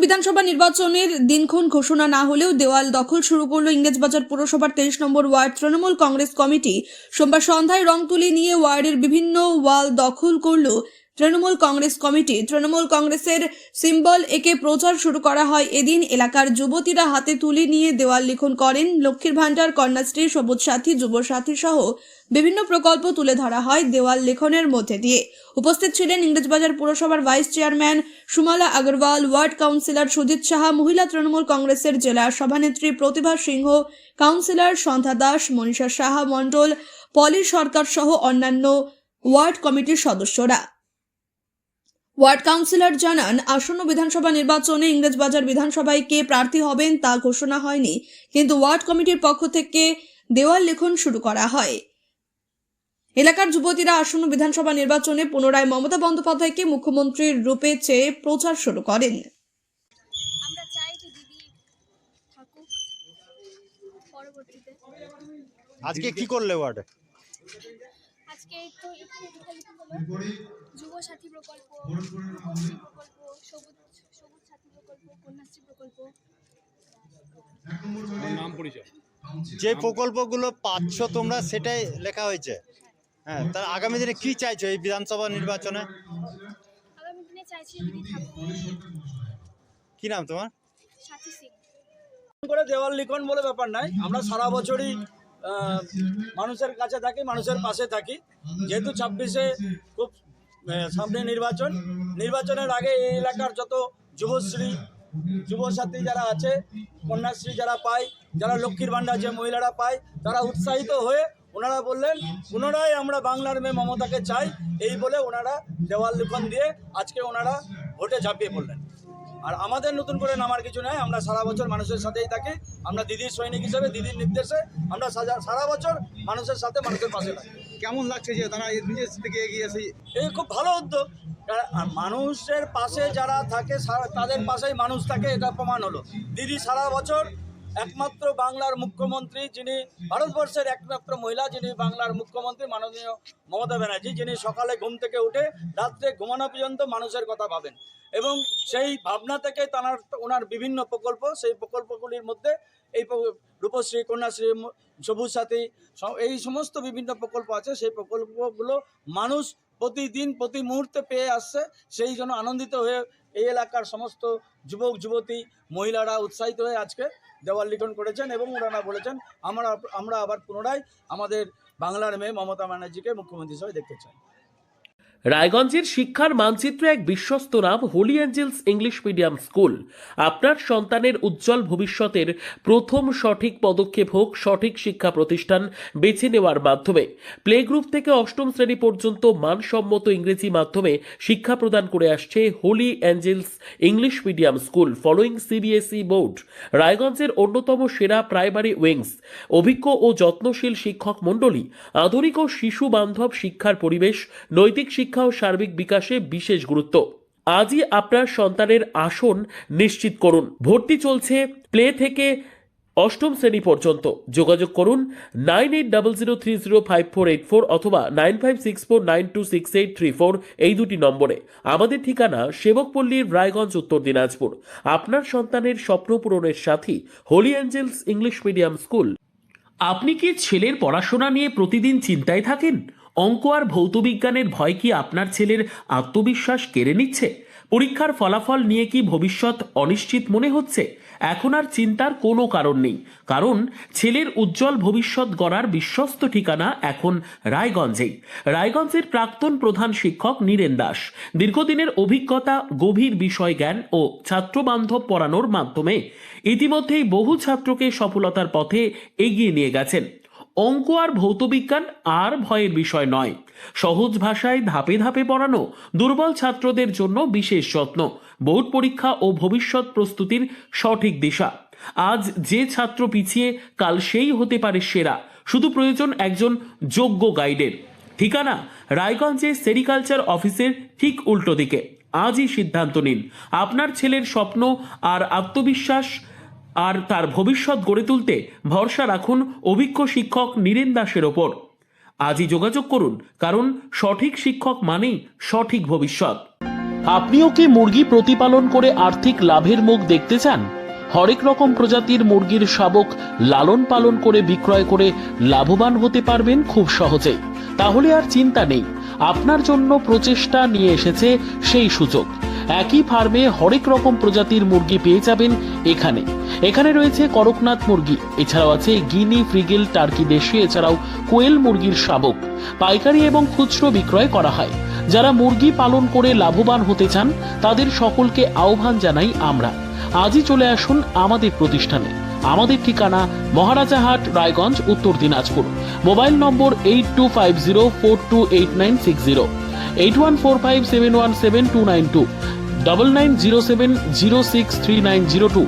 বিধানসভা নির্বাচনের দিনক্ষণ ঘোষণা না হলেও দেওয়াল দখল শুরু করল ইংরেজবাজার পুরসভার 23 নম্বর ওয়ার্ড তৃণমূল কংগ্রেস কমিটি। সোমবার সন্ধ্যায় রং তুলি নিয়ে ওয়ার্ডের বিভিন্ন ওয়াল দখল করল তৃণমূল কংগ্রেস কমিটি। তৃণমূল কংগ্রেসের সিম্বল একে প্রচার শুরু করা হয়। এদিন এলাকার যুবতীরা হাতে তুলি নিয়ে দেওয়াল লিখন করেন। লক্ষ্মীর ভান্ডার, কন্যাশ্রী, সবুজ সাথী, যুব সাথী সহ বিভিন্ন প্রকল্প তুলে ধরা হয় দেওয়াল লেখনের মধ্যে দিয়ে। উপস্থিত ছিলেন ইংরেজবাজার পুরসভার vice chairman Sumala Agarwal, ward councillor Sujit Saha, মহিলা তৃণমূল কংগ্রেসের জেলা সভানেত্রী প্রতিভা সিংহ, কাউন্সিলর সন্ধ্যা দাস, মনীষা সাহা মণ্ডল, পলি সরকার সহ অন্যান্য ওয়ার্ড কমিটির সদস্যরা। ওয়ার্ড কাউন্সিলর জানান, আসন্ন বিধানসভা নির্বাচনে ইংরেজবাজার বিধানসভায় কে প্রার্থী হবেন তা ঘোষণা হয়নি, কিন্তু ওয়ার্ড কমিটির পক্ষ থেকে দেওয়াল লেখন শুরু করা হয়। এলাকার যুবতীরা আসন্ন বিধানসভা নির্বাচনে পুনরায় মমতা বন্দ্যোপাধ্যায়কে মুখ্যমন্ত্রীর রূপে চেয়ে প্রচার শুরু করেন। আমরা চাই যে দিদি থাকুক পরবর্তীতে। আজকে কি করলে ওয়ার্ডে? আজকে তো যুব সাথী প্রকল্প, রূপশ্রী প্রকল্প, সবুজ সাথী প্রকল্প, কন্যাশ্রী প্রকল্প। নাম পরিচয় যে প্রকল্পগুলো পাচ্ছ তোমরা সেটাই লেখা হয়েছে। হ্যাঁ, তার আগামী দিনে কি চাইছো এই বিধানসভা নির্বাচনে? আগামী দিনে চাইছি দিদি থাকুক। কি নাম তোমার? সাথী সিং। করে দেওয়াল লিখন বলে ব্যাপার নাই, আমরা সারা বছরই মানুষের কাছে থাকি, মানুষের পাশে থাকি। যেহেতু 26-এ খুব সামনে নির্বাচনের আগে এই এলাকার যত যুবশ্রী, যুবসাথী যারা আছে, কন্যাশ্রী যারা পায়, যারা লক্ষ্মীর ভান্ডার যে মহিলারা পায়, তারা উৎসাহিত হয়ে ওনারা বললেন পুনরায় আমরা বাংলার মেয়ে মমতাকে চাই। এই বলে ওনারা দেওয়াল লিখন দিয়ে আজকে ওনারা ভোটে ঝাঁপিয়ে পড়লেন। আর আমাদের নতুন করে নামার কিছু নাই, আমরা সারা বছর মানুষের সাথেই থাকি। আমরা দিদির সৈনিক হিসেবে, দিদির নির্দেশে আমরা সারা বছর মানুষের সাথে, মানুষের পাশে থাকি। কেমন লাগছে যে তারা নিজের থেকে এগিয়ে এসে? এই খুব ভালো উদ্যোগ। আর মানুষের পাশে যারা থাকে তাদের পাশেই মানুষ থাকে, এটা প্রমাণ হলো। দিদি সারা বছর একমাত্র বাংলার মুখ্যমন্ত্রী, যিনি ভারতবর্ষের একমাত্র মহিলা, যিনি বাংলার মুখ্যমন্ত্রী মাননীয় মমতা ব্যানার্জি, যিনি সকালে ঘুম থেকে উঠে রাত্রে ঘুমানো পর্যন্ত মানুষের কথা ভাবেন। এবং সেই ভাবনা থেকে ওনার বিভিন্ন প্রকল্প, সেই প্রকল্পগুলির মধ্যে এই রূপশ্রী, কন্যাশ্রী, সবুজ সাথী, এই সমস্ত বিভিন্ন প্রকল্প আছে। সেই প্রকল্পগুলো মানুষ প্রতিদিন প্রতি মুহূর্তে পেয়ে আসছে। সেই জন্য আনন্দিত হয়ে এই এলাকার সমস্ত যুবক যুবতী মহিলারা উৎসাহিত হয়ে আজকে দেওয়াল লিখন করেছেন এবং ওনারা বলেছেন আমরা আবার পুনরায় আমাদের বাংলার মেয়ে মমতা ব্যানার্জিকে মুখ্যমন্ত্রী হিসেবে দেখতে চাই। রায়গঞ্জের শিক্ষার মানচিত্রে এক বিশ্বস্ত নাম Holy Angels English Medium School. আপনার সন্তানের উজ্জ্বল ভবিষ্যতের প্রথম সঠিক পদক্ষেপ হোক সঠিক শিক্ষা প্রতিষ্ঠান বেছে নেওয়ার মাধ্যমে। প্লে গ্রুপ থেকে অষ্টম শ্রেণী পর্যন্ত মানসম্মত ইংরেজি মাধ্যমে শিক্ষা প্রদান করে আসছে Holy Angels English Medium School following CBSE board. রায়গঞ্জের অন্যতম সেরা প্রাইমারি উইংস, অভিজ্ঞ ও যত্নশীল শিক্ষক মণ্ডলী, আধুনিক ও শিশু বান্ধব শিক্ষার পরিবেশ, নৈতিক শিক্ষা ও সার্বিক বিকাশে বিশেষ গুরুত্ব। আজই আপনার সন্তানের আসন নিশ্চিত করুন। ভর্তি চলছে প্লে থেকে অষ্টম শ্রেণী পর্যন্ত। যোগাযোগ করুন 9800305484 অথবা 9564926834 এই দুটি নম্বরে। আমাদের ঠিকানা সেবকপল্লীর রায়গঞ্জ, উত্তর দিনাজপুর। আপনার সন্তানের স্বপ্ন পূরণের সাথী Holy Angels English Medium School. আপনি কি ছেলের পড়াশোনা নিয়ে প্রতিদিন চিন্তায় থাকেন? অঙ্ক আর ভৌতবিজ্ঞানের ভয় কি আপনার ছেলের আত্মবিশ্বাস কেড়ে নিচ্ছে? পরীক্ষার ফলাফল নিয়ে কি ভবিষ্যৎ অনিশ্চিত মনে হচ্ছে? এখন আর চিন্তার কোনো কারণ নেই, কারণ ছেলের উজ্জ্বল ভবিষ্যৎ গড়ার বিশ্বস্ত ঠিকানা এখন রায়গঞ্জেই। রায়গঞ্জের প্রাক্তন প্রধান শিক্ষক নীরেন দাস দীর্ঘদিনের অভিজ্ঞতা, গভীর বিষয় জ্ঞান ও ছাত্রবান্ধব পড়ানোর মাধ্যমে ইতিমধ্যেই বহু ছাত্রকে সফলতার পথে এগিয়ে নিয়ে গেছেন। অঙ্ক আর ভৌতবিজ্ঞান আর ভয়ের বিষয় নয়। সহজ ভাষায় ধাপে ধাপে পড়ানো, দুর্বল ছাত্রদের জন্য বিশেষ যত্ন, বোর্ড পরীক্ষা ও ভবিষ্যৎ প্রস্তুতির সঠিক দিশা। আজ যে ছাত্র পিছিয়ে, কাল সেই হতে পারে সেরা। শুধু প্রয়োজন একজন যোগ্য গাইডের। ঠিকানা রায়গঞ্জে সেরিকালচার অফিসের ঠিক উল্টো দিকে। আজই সিদ্ধান্ত নিন। আপনার ছেলের স্বপ্ন আর আত্মবিশ্বাস আর তার ভবিষ্যৎ গড়ে তুলতে ভরসা রাখুন অভিজ্ঞ শিক্ষক নীরেন দাসের ওপর। আজই যোগাযোগ করুন, কারণ সঠিক শিক্ষক মানেই সঠিক ভবিষ্যৎ। আপনিও কি মুরগি প্রতিপালন করে আর্থিক লাভের মুখ দেখতে চান? হরেক রকম প্রজাতির মুরগির শাবক লালন পালন করে বিক্রয় করে লাভবান হতে পারবেন খুব সহজেই। তাহলে আর চিন্তা নেই, আপনার জন্য প্রচেষ্টা নিয়ে এসেছে সেই সুযোগ। একই ফার্মে হরেক রকম প্রজাতির মুরগি পেয়ে যাবেন এখানে। এখানে রয়েছে করকনাথ মুরগি, এছাড়াও আছে গিনি, ফ্রিগেল, টার্কি দেশি, এছাড়াও কোয়েল মুরগির শাবক। পাইকারি এবং খুচরো বিক্রয় করা হয়। যারা মুরগি পালন করে লাভবান হতে চান তাদের সকলকে আহ্বান জানাই আমরা। আজই চলে আসুন আমাদের প্রতিষ্ঠানে। আমাদের ঠিকানা মহারাজাহাট, রায়গঞ্জ, উত্তর দিনাজপুর। মোবাইল নম্বর 8250428960, 8145717292, 9907063902।